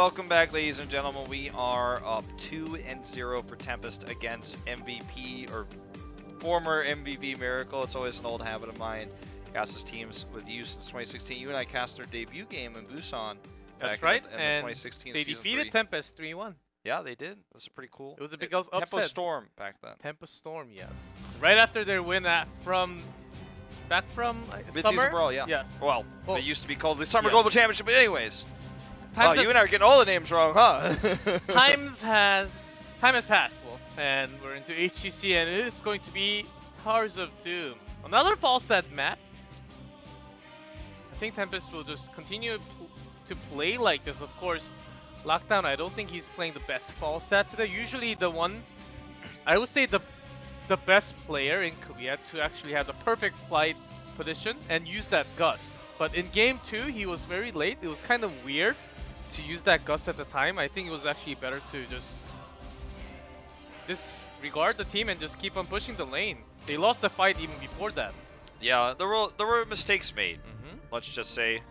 welcome back, ladies and gentlemen. We are up 2-0 for Tempest against MVP, or former MVP Miracle. It's always an old habit of mine. Cast his teams with you since 2016. You and I cast their debut game in Busan. That's right. In the and 2016 they season defeated 3. Tempest 3-1. Yeah, they did. It was pretty cool. It was a big upset. Tempo Storm back then. Tempest Storm, yes. Right after their win back from Mid-season summer. brawl, yeah. Yes. Well, Well, it used to be called the Summer yes. Global Championship, but anyways. Time You and I are getting all the names wrong, huh? time has passed, Wolf, and we're into HGC, and it is going to be Towers of Doom. Another Falstad map. I think Tempest will just continue to play like this. Of course, Lockdown, I don't think he's playing the best Falstad today. Usually the one, I would say the best player in Korea to actually have the perfect flight position and use that gust. But in game 2, he was very late. It was kind of weird to use that gust at the time. I think it was actually better to just disregard the team and just keep on pushing the lane. They lost the fight even before that. Yeah, there were mistakes made, let's just say.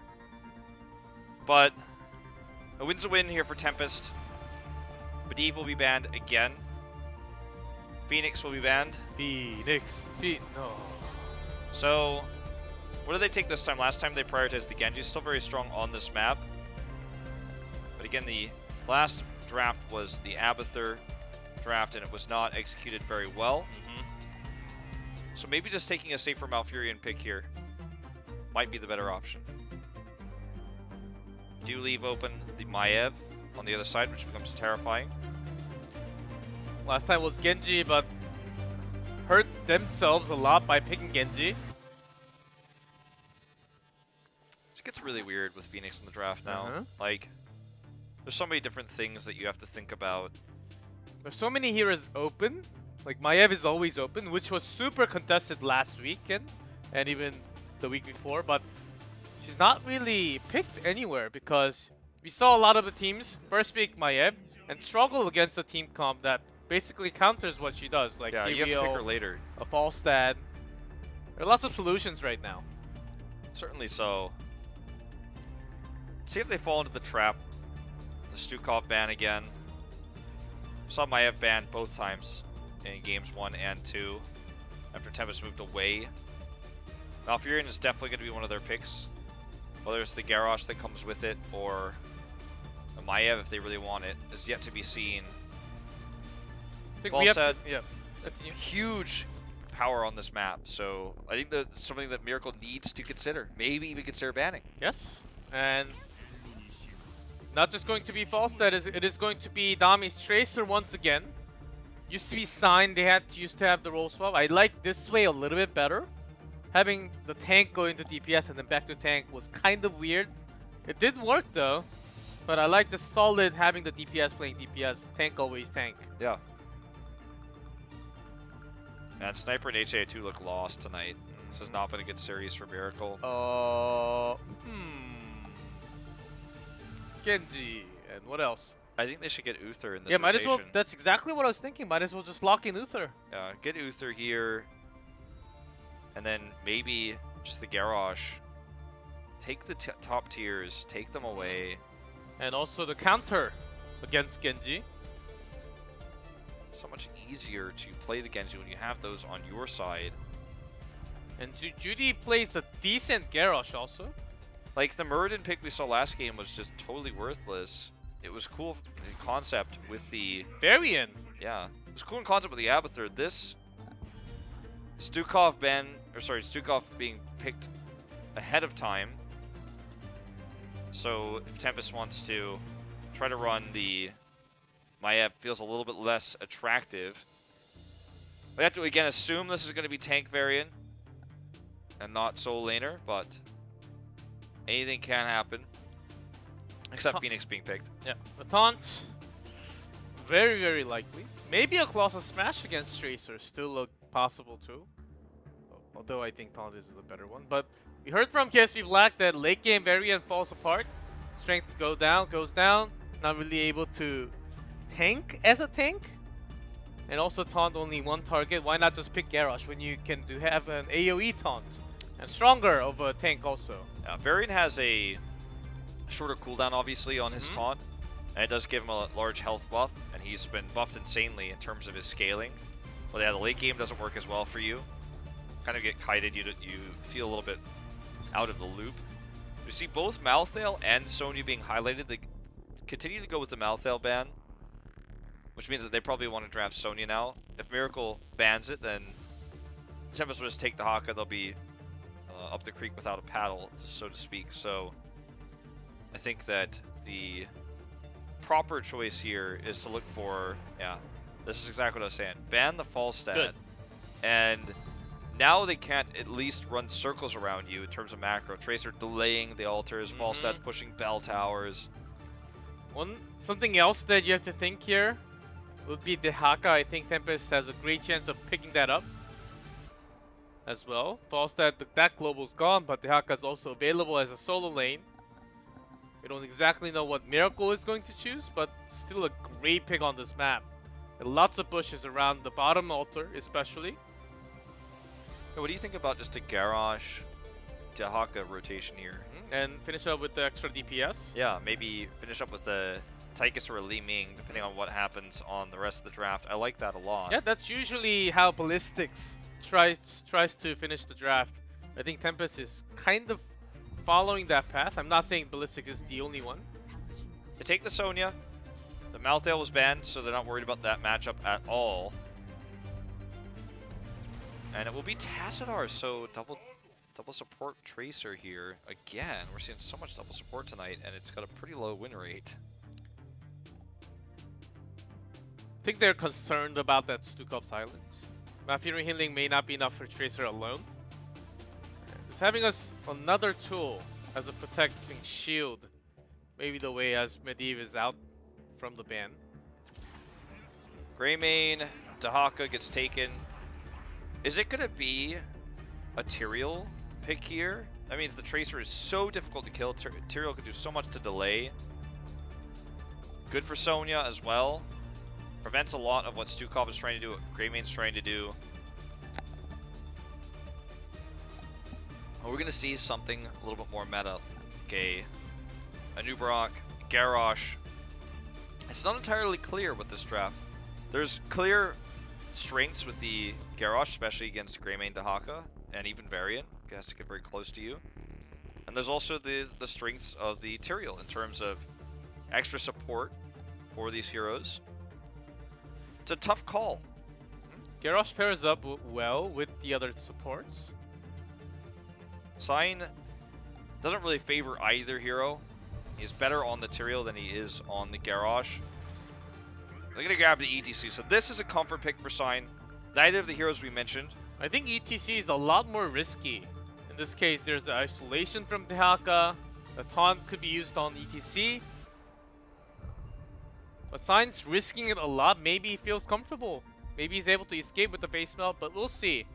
But a win's a win here for Tempest. Medivh will be banned again. Phoenix will be banned. No. So, what did they take this time? Last time they prioritized the Genji. Still very strong on this map. But again, the last draft was the Abathur draft, and it was not executed very well. So maybe just taking a safer Malfurion pick here might be the better option. Do leave open the Maiev on the other side, which becomes terrifying. Last time was Genji, but hurt themselves a lot by picking Genji. It gets really weird with Phoenix in the draft now. Like, there's so many different things that you have to think about. There's so many heroes open. Like, Maiev is always open, which was super contested last weekend and even the week before, but she's not really picked anywhere because we saw a lot of the teams first pick Maiev and struggle against a team comp that basically counters what she does. Like, yeah, you have to pick her later. A Falstad. There are lots of solutions right now. Certainly so. See if they fall into the trap. The Stukov ban again. Saw Maiev banned both times in games 1 and 2 after Tempest moved away. Malfurion is definitely going to be one of their picks. Whether it's the Garrosh that comes with it or the Maiev if they really want it is yet to be seen. Falstad, huge power on this map, so I think that's something that Miracle needs to consider. Maybe even consider banning. Yes, and not just going to be Falstad, it is going to be Dami's Tracer once again. Used to be Sign, they used to have the role swap. I like this way a little bit better. Having the tank go into DPS and then back to tank was kind of weird. It did work though, but I like the solid having the DPS playing DPS, tank always tank. Yeah. And Sniper and HA2 look lost tonight. This has not been a good series for Miracle. Genji, and what else? I think they should get Uther in this rotation. Might as well. That's exactly what I was thinking. Might as well just lock in Uther. Get Uther here. And then maybe just the Garrosh. Take the top tiers, take them away. And also the counter against Genji. So much easier to play the Genji when you have those on your side. And Judy plays a decent Garrosh also. Like, the Muradin pick we saw last game was just totally worthless. It was cool in concept with the... Variant. Yeah. It was cool in concept with the Abathur. This... Stukov being picked ahead of time. So, if Tempest wants to try to run the Maiev, feels a little bit less attractive. We have to, again, assume this is going to be tank variant and not soul laner, but anything can happen. Except Phoenix being picked. Yeah, a taunt, very, very likely. Maybe a Colossal Smash against Tracer still look possible too. Although I think taunt is a better one. But we heard from KSP Black that late game variant falls apart. Strength goes down. Not really able to tank as a tank. And also taunt only one target. Why not just pick Garrosh when you can have an AoE taunt? And stronger of a tank also. Varian has a shorter cooldown, obviously, on his taunt. And it does give him a large health buff, and he's been buffed insanely in terms of his scaling. But yeah, the late game doesn't work as well for you. Kind of get kited, you feel a little bit out of the loop. You see both Malthael and Sonya being highlighted. They continue to go with the Malthael ban, which means that they probably want to draft Sonya now. If Miracle bans it, then Tempest will just take the Haka. They'll be up the creek without a paddle, so to speak. So I think that the proper choice here is to look for, yeah, this is exactly what I was saying. Ban the Falstad. Good. And now they can't at least run circles around you in terms of macro. Tracer delaying the altars, Falstad's pushing bell towers. Something else that you have to think here would be the Haka. I think Tempest has a great chance of picking that up as well. Falstad, that global's gone, but the Haka is also available as a solo lane. We don't exactly know what Miracle is going to choose, but still a great pick on this map. And lots of bushes around the bottom altar, especially. What do you think about just a Garrosh to Haka rotation here? And finish up with the extra DPS. Yeah, maybe finish up with the Tychus or a Li Ming, depending on what happens on the rest of the draft. I like that a lot. Yeah, that's usually how Ballistics tries to finish the draft. I think Tempest is kind of following that path. I'm not saying Ballistics is the only one. They take the Sonya. The Malthael was banned, so they're not worried about that matchup at all. And it will be Tassadar, so double support Tracer here. Again, we're seeing so much double support tonight, and it's got a pretty low win rate. I think they're concerned about that Stukov silence. Fury healing may not be enough for Tracer alone. Just having us another tool as a protecting shield, maybe the way as Medivh is out from the ban. Greymane, Dahaka gets taken. Is it going to be a Tyrael pick here? That means the Tracer is so difficult to kill. Tyrael could do so much to delay. Good for Sonya as well. Prevents a lot of what Stukov is trying to do, what Greymane's trying to do. We're going to see something a little bit more meta. Okay, Anub'arak, Garrosh. It's not entirely clear with this draft. There's clear strengths with the Garrosh, especially against Greymane Dahaka, and even Varian. He has to get very close to you. And there's also the strengths of the Tyrael in terms of extra support for these heroes. It's a tough call. Garrosh pairs up well with the other supports. Sign doesn't really favor either hero. He's better on the Tyrael than he is on the Garrosh. They're going to grab the ETC. So this is a comfort pick for Sign. Neither of the heroes we mentioned. I think ETC is a lot more risky. In this case, there's the isolation from Dahaka. The taunt could be used on ETC. But Sign's risking it a lot. Maybe he feels comfortable. Maybe he's able to escape with the face melt, but we'll see.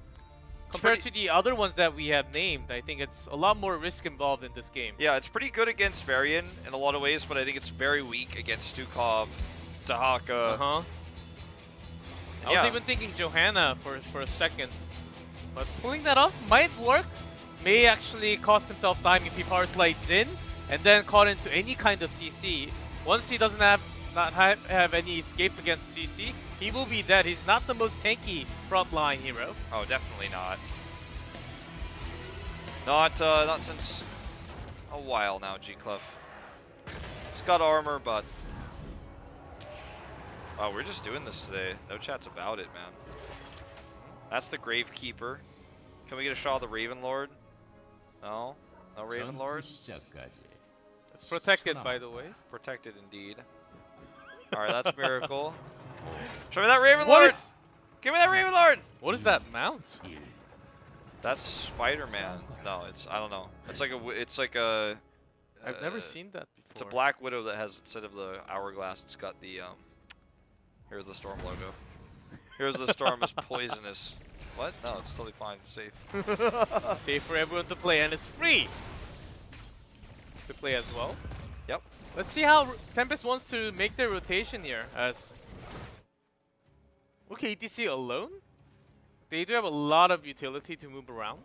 Compared to the other ones that we have named, I think it's a lot more risk involved in this game. Yeah, it's pretty good against Varian in a lot of ways, but I think it's very weak against Stukov, Dahaka. I was even thinking Johanna for a second. But pulling that off might work. May actually cost himself time if he power slides in and then caught into any kind of CC. Once he doesn't have any escapes against CC, he will be dead. He's not the most tanky frontline hero. Oh, definitely not. Not since a while now, G-Clef. He's got armor, but... Oh, we're just doing this today. No chats about it, man. That's the Gravekeeper. Can we get a shot of the Raven Lord? No? No Raven Lord? It's protected, by the way. Protected, indeed. Alright, that's Miracle. Show me that Raven Lord! Give me that Raven Lord! What is that mount? That's Spider-Man. No, it's, I don't know. It's like a... I've never seen that before. It's a Black Widow that has, instead of the hourglass, it's got the, Here's the Storm logo. Here's the Storm is poisonous. What? No, it's totally fine. It's safe. Safe for everyone to play, and it's free to play as well. Yep. Let's see how Tempest wants to make their rotation here. As okay, ETC alone. They do have a lot of utility to move around.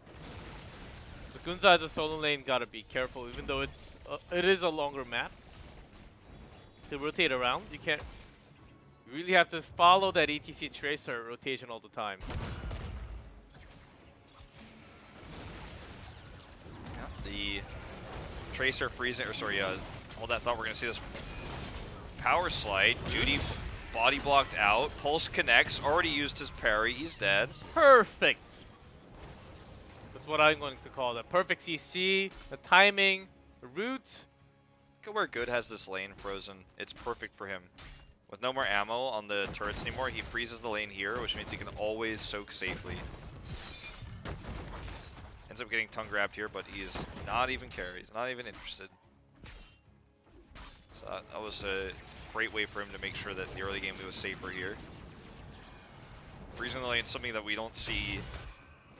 So Gunza as a solo lane gotta be careful, even though it is a longer map. to rotate around. You can't. You really have to follow that ETC tracer rotation all the time. Yeah, the tracer freezing, or sorry, all that thought we're gonna see this power slide. Judy body blocked out. Pulse connects. Already used his parry. He's dead. Perfect. That's what I'm going to call that. Perfect CC, the timing, the route. Look at where Good has this lane frozen. It's perfect for him. With no more ammo on the turrets anymore, he freezes the lane here, which means he can always soak safely. Ends up getting tongue grabbed here, but he's not even carried. He's not even interested. So that was a great way for him to make sure that in the early game he was safer here. Freezing the lane is something that we don't see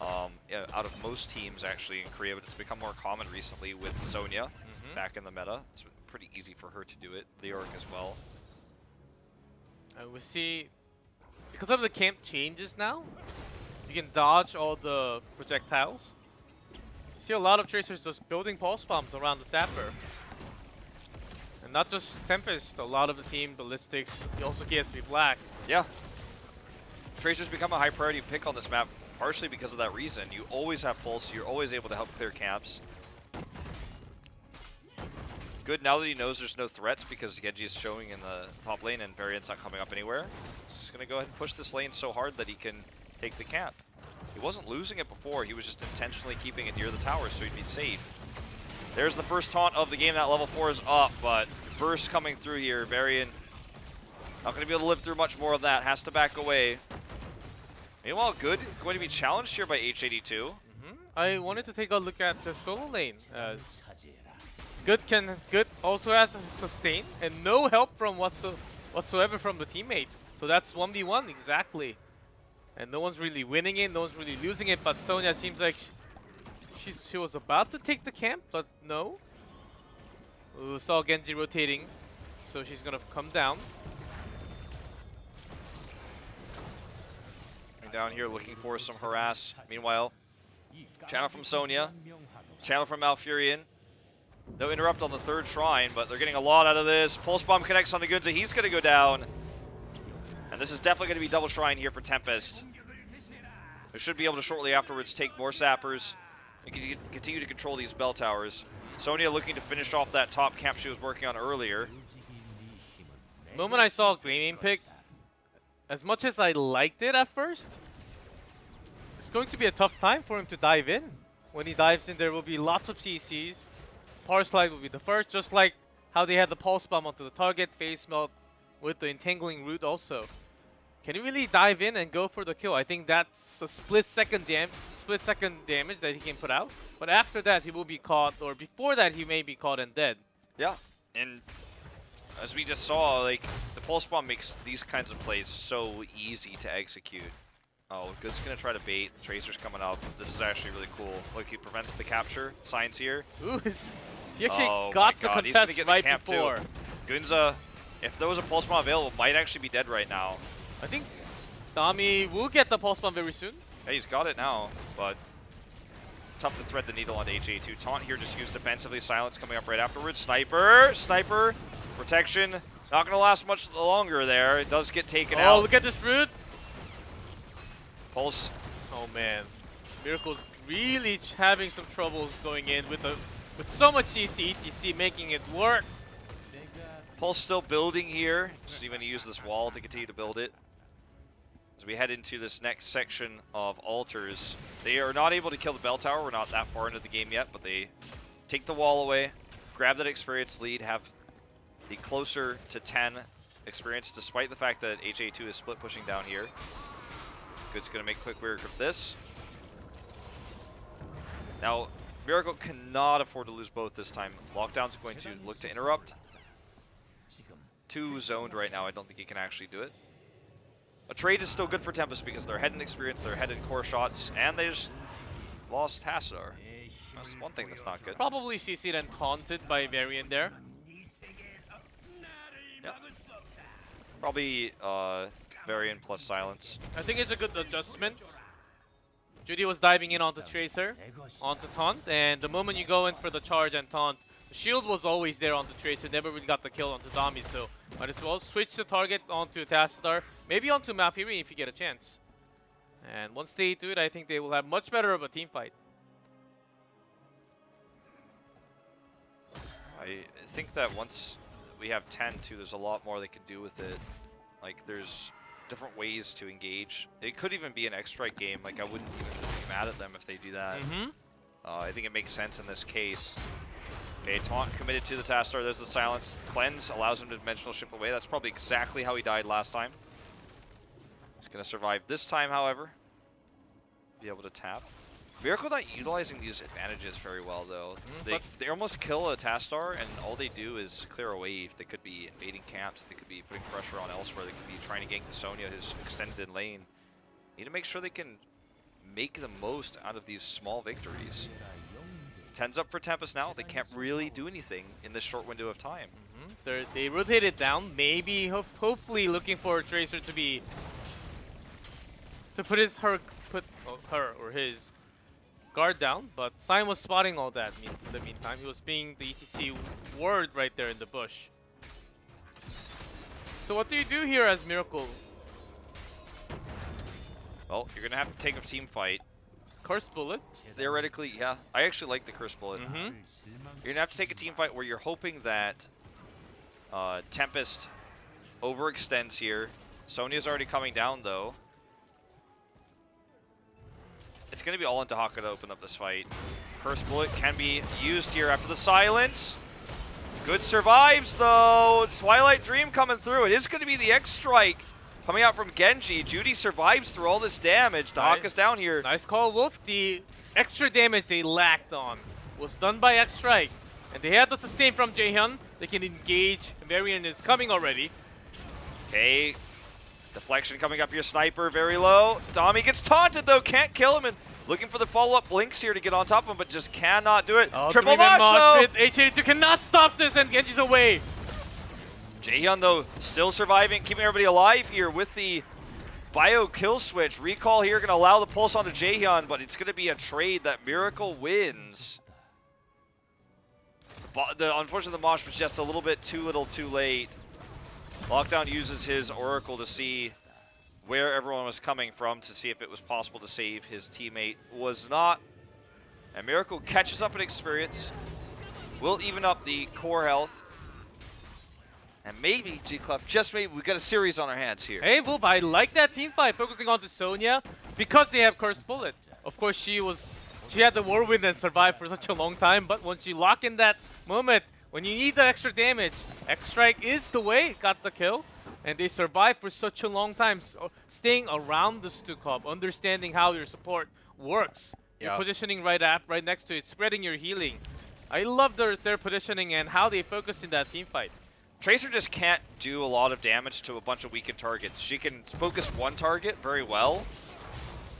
out of most teams actually in Korea, but it's become more common recently with Sonya back in the meta. It's been pretty easy for her to do it. Leoric as well. We see, because of the camp changes now, you can dodge all the projectiles. You see a lot of tracers just building pulse bombs around the sapper. And not just Tempest, a lot of the team, Ballistics, also KSB Black. Yeah. Tracers become a high priority pick on this map, partially because of that reason. You always have pulse, you're always able to help clear camps. Good now that he knows there's no threats because Genji is showing in the top lane and Variant's not coming up anywhere. He's just going to go ahead and push this lane so hard that he can take the camp. He wasn't losing it before, he was just intentionally keeping it near the tower so he'd be safe. There's the first taunt of the game. That level 4 is up, but burst coming through here. Varian not going to be able to live through much more of that. Has to back away. Meanwhile, Good going to be challenged here by H82. I wanted to take a look at the solo lane. Good also has a sustain and no help from whatsoever from the teammate. So that's 1v1 exactly. And no one's really winning it, no one's really losing it, but Sonya seems like she was about to take the camp, but no. We saw Genji rotating, so she's gonna come down. Down here looking for some harass. Meanwhile, channel from Sonya, channel from Malfurion. No interrupt on the third shrine, but they're getting a lot out of this. Pulse bomb connects on the Gunza. He's going to go down. And this is definitely going to be double shrine here for Tempest. They should be able to shortly afterwards take more sappers and continue to control these bell towers. Sonya looking to finish off that top camp she was working on earlier. The moment I saw Gleaming pick, as much as I liked it at first, it's going to be a tough time for him to dive in. When he dives in, there will be lots of CCs. Power slide will be the first, just like how they had the pulse bomb onto the target, face melt with the entangling root also. Can he really dive in and go for the kill? I think that's a split second damage that he can put out. But after that, he will be caught, or before that, he may be caught and dead. Yeah, and as we just saw, like, the pulse bomb makes these kinds of plays so easy to execute. Oh, Good's gonna try to bait. Tracer's coming up. This is actually really cool. Look, he prevents the capture. Signs here. Ooh, he actually got the contest right before. Too. Gunza, if there was a pulse bomb available, might actually be dead right now. I think Dami will get the pulse bomb very soon. Yeah, he's got it now, but tough to thread the needle on HA2. Taunt here just used defensively. Silence coming up right afterwards. Sniper. Protection. Not going to last much longer there. It does get taken out. Oh, look at this root. Pulse. Oh, man. Miracle's really having some troubles going in with so much CC, ETC making it work. Pulse still building here. Just even use this wall to continue to build it. As we head into this next section of altars, they are not able to kill the bell tower. We're not that far into the game yet, but they take the wall away, grab that experience lead, have the closer to 10 experience, despite the fact that HA2 is split pushing down here. Good's going to make quick work of this. Now, Miracle cannot afford to lose both this time. Lockdown's going to look to interrupt. Too zoned right now. I don't think he can actually do it. A trade is still good for Tempest because they're head in experience, they're head in core shots, and they just lost Hassadar. That's one thing that's not good. Probably CC'd and taunted by Varian there. Yeah. Probably Varian plus silence. I think it's a good adjustment. Judy was diving in onto Tracer, onto taunt, and the moment you go in for the charge and taunt, The shield was always there on the Tracer, never really got the kill onto Dami, so might as well switch the target onto Tassadar, maybe onto Malfuri if you get a chance. And once they do it, I think they will have much better of a team fight. I think that once we have 10 too, there's a lot more they can do with it. Like, there's different ways to engage. It could even be an X-Strike game. Like, I wouldn't even be mad at them if they do that. I think it makes sense in this case. Okay, Taunt committed to the Tassadar. There's the silence. Cleanse allows him to dimensional shift away. That's probably exactly how he died last time. He's going to survive this time, however. Be able to tap. Miracle not utilizing these advantages very well, though. They almost kill a Tassadar, and all they do is clear a wave. They could be invading camps. They could be putting pressure on elsewhere. They could be trying to gank the Sonya, who's extended in lane. Need to make sure they can make the most out of these small victories. 10's up for Tempest now. They can't really do anything in this short window of time. They rotate it down, maybe, hopefully looking for Tracer to be... to put her or his guard down, but Sign was spotting all that in the meantime. He was being the ETC ward right there in the bush. So what do you do here as Miracle? Well, you're going to have to take a team fight. Cursed Bullet? Theoretically, yeah. I actually like the Cursed Bullet. You're going to have to take a team fight where you're hoping that Tempest overextends here. Sonya's already coming down, though. It's going to be all into Haka to open up this fight. Cursed Bullet can be used here after the silence. Good survives, though. Twilight Dream coming through. It is going to be the X-Strike coming out from Genji. Judy survives through all this damage. The Haka's down here. Nice call, Wolf. The extra damage they lacked on was done by X-Strike. And they had the sustain from Jaehyun. They can engage. Varian is coming already. Okay. Deflection coming up here. Sniper very low. Dami gets taunted, though. Can't kill him. And looking for the follow-up blinks here to get on top of him, but just cannot do it. Oh, Triple mosh, though. H82 cannot stop this, and Genji's away. Jaehyun, though, still surviving, keeping everybody alive here with the bio kill switch. Recall here going to allow the pulse onto Jaehyun, but it's going to be a trade that Miracle wins. Unfortunately, the mosh was just a little bit too little too late. Lockdown uses his Oracle to see where everyone was coming from, to see if it was possible to save his teammate. Was not. And Miracle catches up in experience. Will even up the core health. And maybe, G-Club, just maybe, we've got a series on our hands here. Hey, Wolf, I like that team fight, focusing on the Sonya, because they have Cursed Bullet. Of course, she had the Whirlwind and survived for such a long time, but once you lock in that moment, when you need the extra damage, X-Strike is the way, got the kill. And they survived for such a long time, so staying around the Stukov, understanding how your support works. Your positioning right next to it, spreading your healing. I love their positioning and how they focus in that team fight. Tracer just can't do a lot of damage to a bunch of weakened targets. She can focus one target very well,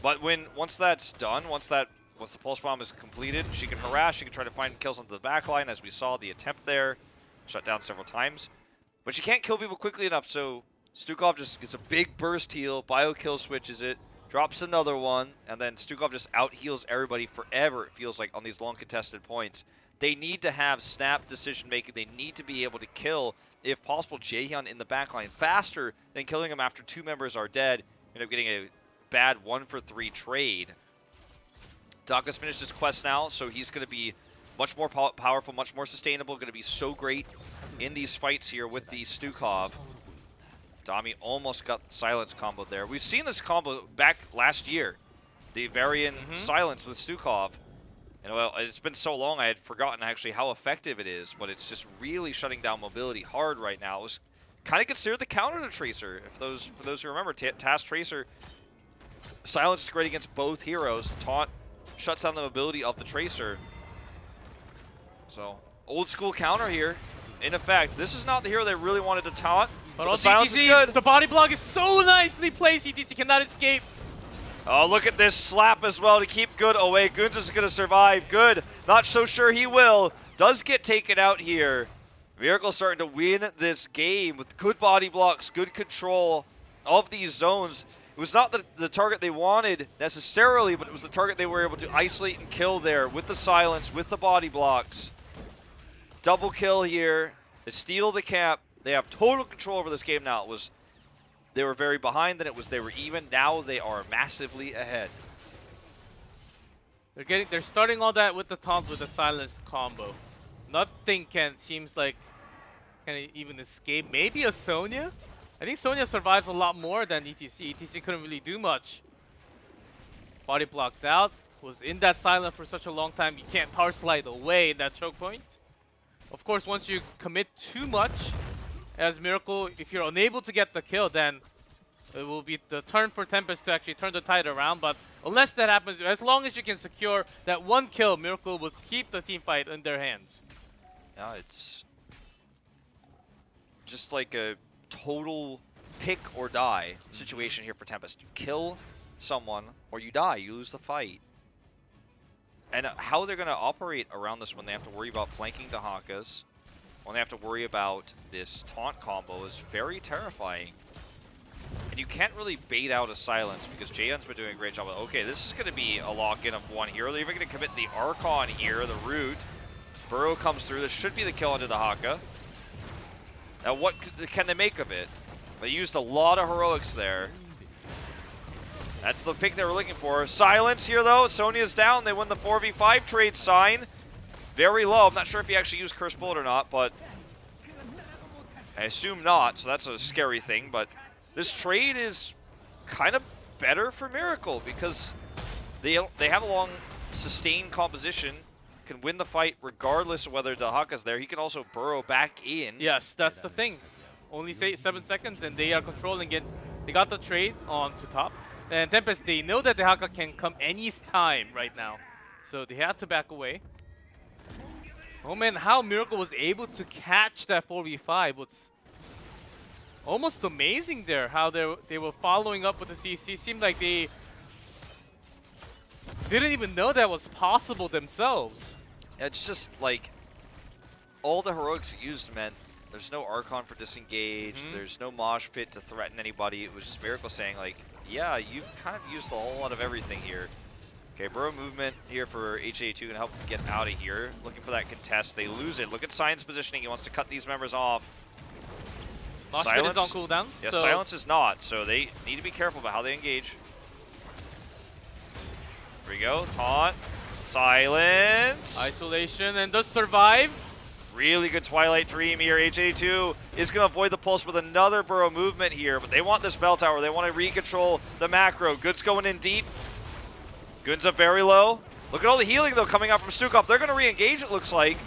but once that's done, once the pulse bomb is completed, she can harass, she can try to find kills onto the backline, as we saw the attempt there, shut down several times. But she can't kill people quickly enough, so Stukov just gets a big burst heal, bio kill switches it, drops another one, and then Stukov just out heals everybody forever, it feels like, on these long contested points. They need to have snap decision making. They need to be able to kill, if possible, Jaehyun in the backline faster than killing him after two members are dead. End up getting a bad 1-for-3 trade. Daka's finished his quest now, so he's going to be much more powerful, much more sustainable, going to be so great in these fights here with the Stukov. Dami almost got silence combo there. We've seen this combo back last year, the Varian silence with Stukov. And well, it's been so long I had forgotten actually how effective it is, but it's just really shutting down mobility hard right now. It was kind of considered the counter to Tracer. For those who remember, Task Tracer, silence is great against both heroes. Taunt shuts down the mobility of the Tracer. So, old school counter here. In effect, this is not the hero they really wanted to taunt, but the silence is good. The body block is so nicely placed. ETC cannot escape. Oh, look at this slap as well to keep Good away. Goons is going to survive. Good, not so sure he will. Does get taken out here. Miracle starting to win this game with good body blocks, good control of these zones. It was not the target they wanted necessarily, but it was the target they were able to isolate and kill there with the silence, with the body blocks. Double kill here. They steal the cap. They have total control over this game now. They were very behind, then they were even. Now they are massively ahead. They're starting all that with the taunts with the silence combo. Nothing seems like can even escape. Maybe a Sonya? I think Sonya survives a lot more than ETC. ETC couldn't really do much. Body blocked out. Was in that silent for such a long time. You can't power slide away in that choke point. Of course, once you commit too much as Miracle, if you're unable to get the kill, then it will be the turn for Tempest to actually turn the tide around. But unless that happens, as long as you can secure that one kill, Miracle will keep the team fight in their hands. Yeah, it's just like a total pick or die situation here for Tempest. You kill someone or you die, you lose the fight. And how they're going to operate around this when they have to worry about flanking Dahakas, when they have to worry about this taunt combo is very terrifying. And you can't really bait out a silence because Jaehyun's been doing a great job of, okay, this is going to be a lock-in of one here. They're even going to commit the Archon here, the root. Burrow comes through. This should be the kill onto Dahaka. Now what can they make of it? They used a lot of heroics there. That's the pick they were looking for. Silence here, though. Sonya's down. They win the 4v5 trade sign. Very low. I'm not sure if he actually used Curse Bullet or not, but I assume not, so that's a scary thing. But this trade is kind of better for Miracle because they have a long, sustained composition, can win the fight regardless of whether Dahaka's there. He can also burrow back in. Yes, that's the thing. Only 7 seconds, and they are controlling it. They got the trade on to top. And Tempest, they know that Dahaka can come any time right now. So they had to back away. Oh man, how Miracle was able to catch that 4v5 was almost amazing there. How they were following up with the CC. Seemed like they didn't even know that was possible themselves. It's just like all the heroics used meant there's no Archon for disengage, there's no Mosh Pit to threaten anybody. It was just Miracle saying like, yeah, you've kind of used a whole lot of everything here. Okay, burrow movement here for HA2 can help them get out of here. Looking for that contest. They lose it. Look at Sign's positioning. He wants to cut these members off. Mosh Pit is on cooldown. Yeah, so Silence is not, so they need to be careful about how they engage. Here we go. Taunt. Silence. Isolation and does survive. Really good Twilight Dream here. HA2 is going to avoid the pulse with another burrow movement here, but they want this bell tower. They want to recontrol the macro. Good's going in deep. Good's up very low. Look at all the healing, though, coming out from Stukov. They're going to re-engage, it looks like.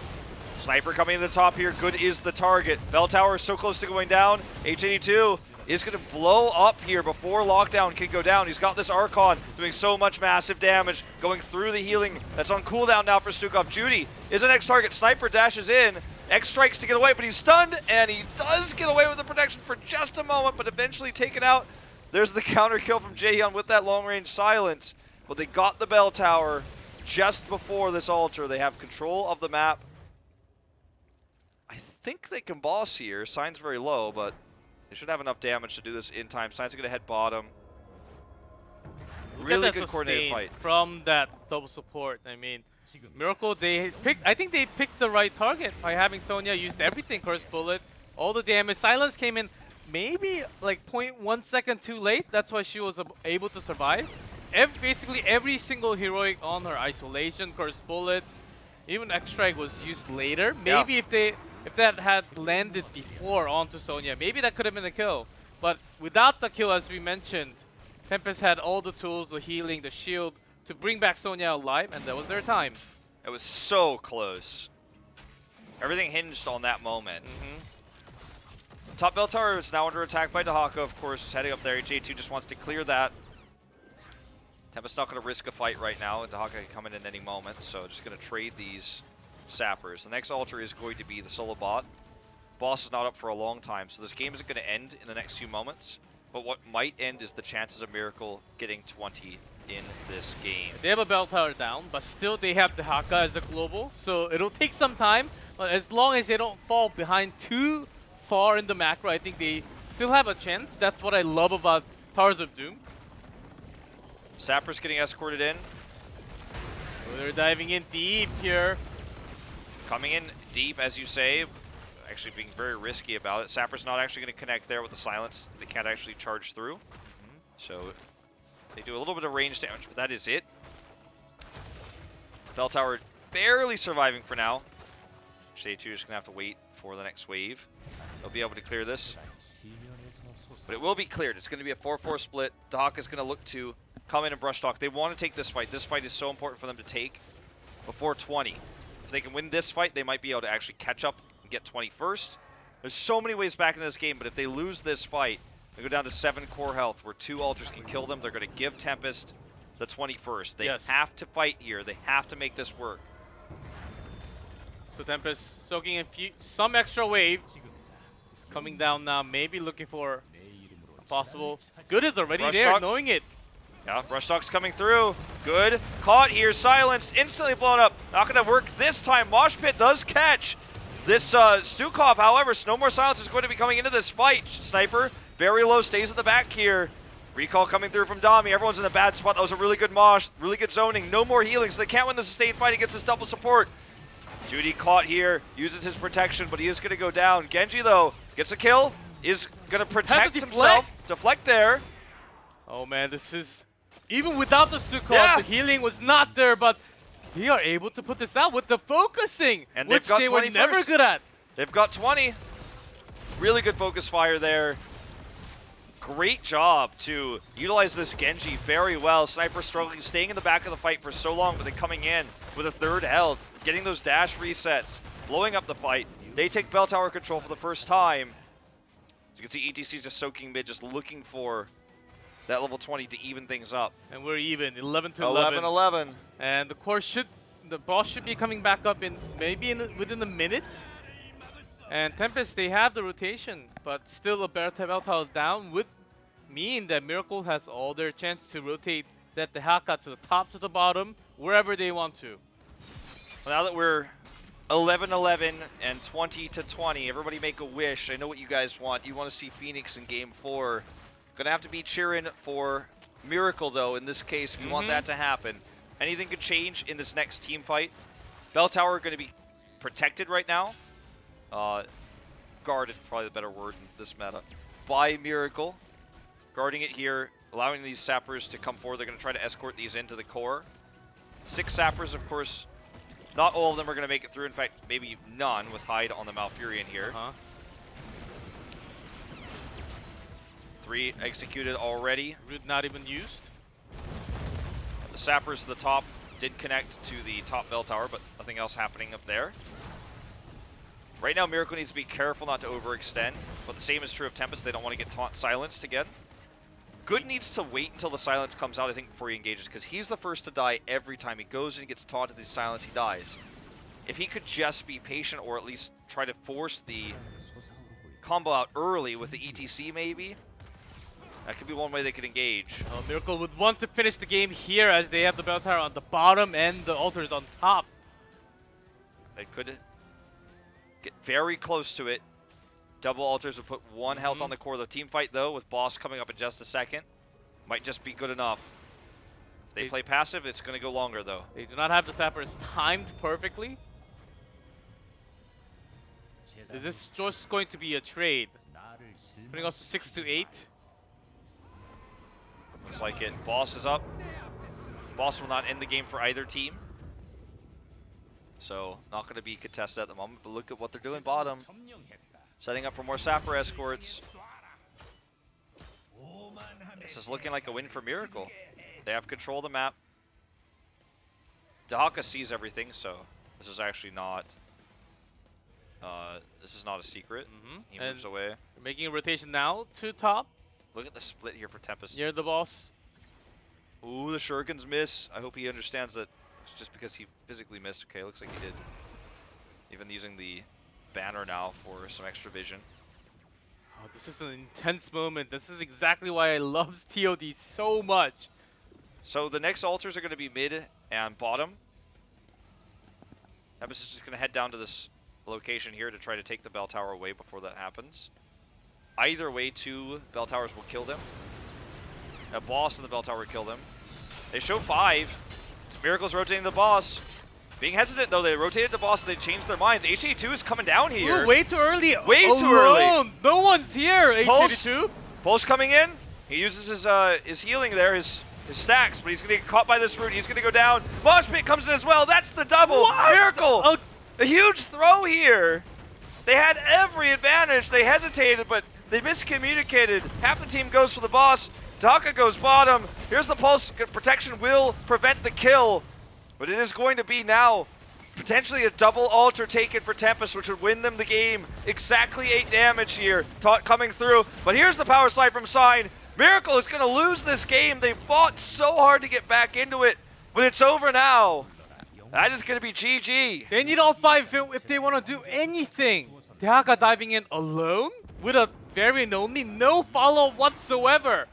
Sniper coming to the top here. Good is the target. Bell tower is so close to going down. HA2 is going to blow up here before lockdown can go down. He's got this Archon doing so much massive damage, going through the healing that's on cooldown now for Stukov. Judy is the next target. Sniper dashes in. X strikes to get away, but he's stunned, and he does get away with the protection for just a moment, but eventually taken out. There's the counter kill from Jaehyun with that long-range silence. But they got the bell tower just before this altar. They have control of the map. I think they can boss here. Sign's very low, but they should have enough damage to do this in time. Sign's going to head bottom. Really good coordinated fight. From that double support. I mean, Miracle, I think they picked the right target by having Sonya used everything. Curse Bullet, all the damage. Silence came in maybe like 0.1 second too late. That's why she was able to survive. Basically every single heroic on her. Isolation, Curse Bullet, even X-Strike was used later. Maybe if that had landed before onto Sonya, maybe that could have been a kill. But without the kill, as we mentioned, Tempest had all the tools, the healing, the shield, to bring back Sonya alive, and that was their time. It was so close. Everything hinged on that moment. Top bell tower is now under attack by Dahaka, of course, heading up there. J2 just wants to clear that. Tempest's not going to risk a fight right now. Dahaka can come in at any moment, so just going to trade these sappers. The next altar is going to be the solo bot. Boss is not up for a long time, so this game isn't going to end in the next few moments. But what might end is the chances of Miracle getting 20 in this game. They have a bell tower down, but still they have Dahaka as the global, so it'll take some time. But as long as they don't fall behind too far in the macro, I think they still have a chance. That's what I love about Towers of Doom. Sapper's getting escorted in. Oh, they're diving in deep here. Coming in deep, as you say, actually being very risky about it. Sapper's not actually going to connect there with the silence. They can't actually charge through. So they do a little bit of range damage, but that is it. Bell Tower barely surviving for now. Shade 2 is just going to have to wait for the next wave. They'll be able to clear this. But it will be cleared. It's going to be a 4-4 split. Dahaka is going to look to come in and brush talk. They want to take this fight. This fight is so important for them to take before 20. If they can win this fight, they might be able to actually catch up and get 20 first. There's so many ways back in this game, but if they lose this fight, they go down to 7 core health, where 2 altars can kill them. They're going to give Tempest the 21st. They have to fight here. They have to make this work. So Tempest soaking in some extra wave. Coming down now, maybe looking for a possible. Good is already Rush there, Talk. knowing it. Yeah, Rush Talk's coming through. Good. Caught here, silenced, instantly blown up. Not going to work this time. Mosh Pit does catch this Stukov. However, no more silence is going to be coming into this fight. Sniper, very low, stays at the back here. Recall coming through from Dami. Everyone's in a bad spot. That was a really good mosh, really good zoning. No more healing, so they can't win the sustained fight against this double support. Judy caught here, uses his protection, but he is going to go down. Genji, though, gets a kill, is going to protect himself. Deflect there. Oh man, this is... Even without the Stukov, the healing was not there, but they are able to put this out with the focusing, and which they were never good at. They've got 20. Really good focus fire there. Great job to utilize this Genji very well. Sniper struggling, staying in the back of the fight for so long, but then coming in with a 3rd health, getting those dash resets, blowing up the fight. They take Bell Tower control for the first time. As you can see, ETC just soaking mid, just looking for that level 20 to even things up. And we're even, 11 to 11. 11-11. And the boss should be coming back up in maybe within a minute. And Tempest, they have the rotation, but still a Bell Tower down would mean that Miracle has all their chance to rotate that Dahaka to the top to the bottom, wherever they want to. Well, now that we're 11-11 and 20-20, everybody make a wish. I know what you guys want. You want to see Phoenix in Game 4. Gonna have to be cheering for Miracle, though, in this case, if you want that to happen. Anything could change in this next team fight. Bell Tower going to be protected right now. Guarded, probably the better word in this meta, by Miracle. Guarding it here, allowing these sappers to come forward. They're going to try to escort these into the core. 6 sappers, of course. Not all of them are going to make it through. In fact, maybe none with Hyde on the Malfurion here. 3 executed already. Root not even used. The sappers to the top did connect to the top bell tower, but nothing else happening up there. Right now, Miracle needs to be careful not to overextend, but the same is true of Tempest. They don't want to get silenced again. Good needs to wait until the silence comes out, I think, before he engages, because he's the first to die every time he goes and gets taunted the silence, he dies. If he could just be patient, or at least try to force the combo out early with the ETC, maybe, that could be one way they could engage. Miracle would want to finish the game here, as they have the bell tower on the bottom and the altars on top. They could get very close to it. Double altars would put 1 health on the core of the team fight, though, with boss coming up in just a second. Might just be good enough. If they play passive, it's going to go longer, though. They do not have the sappers timed perfectly. Is this just going to be a trade? Putting us to 6 to 8. Looks like it. Boss is up. Boss will not end the game for either team. So, not going to be contested at the moment, but look at what they're doing bottom. Setting up for more sapper escorts. This is looking like a win for Miracle. They have control of the map. Dahaka sees everything, so this is actually not a secret. He moves away. They're making a rotation now to top. Look at the split here for Tempest. Near the boss. Ooh, the shurikens miss. I hope he understands that it's just because he physically missed. Okay, looks like he did. Even using the banner now for some extra vision. Oh, this is an intense moment. This is exactly why I love TOD so much. So the next altars are going to be mid and bottom. Tempest is just going to head down to this location here to try to take the bell tower away before that happens. Either way, 2 bell towers will kill them. A boss and the bell tower will kill them. They show 5. Miracle's rotating the boss. Being hesitant, though, they rotated to boss, they changed their minds. HG2 is coming down here. Ooh, way too early. Way too early. No one's here, HG2. Pulse coming in. He uses his healing there, his stacks, but he's going to get caught by this root. He's going to go down. Mosh Pit comes in as well. That's the double. What? Miracle. A huge throw here. They had every advantage. They hesitated, but they miscommunicated. Half the team goes for the boss. Taka goes bottom. Here's the pulse. Protection will prevent the kill, but it is going to be now potentially a double altar taken for Tempest, which would win them the game. Exactly 8 damage here coming through. But here's the power slide from Sign. Miracle is going to lose this game. They fought so hard to get back into it, but it's over now. That is going to be GG. They need all 5 if they want to do anything. Taka diving in alone with a variant only, no follow whatsoever.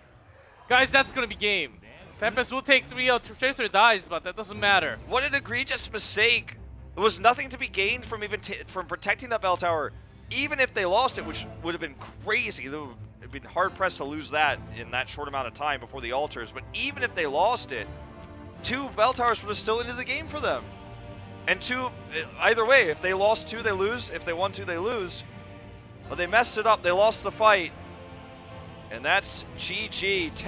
Guys, that's going to be game. Tempest will take 3 out. Tracer dies, but that doesn't matter. What an egregious mistake. There was nothing to be gained from from protecting that bell tower. Even if they lost it, which would have been crazy. They would have been hard-pressed to lose that in that short amount of time before the altars. But even if they lost it, 2 bell towers would have still ended the game for them. And 2, either way, if they lost 2, they lose. If they won 2, they lose. But they messed it up. They lost the fight. And that's GG.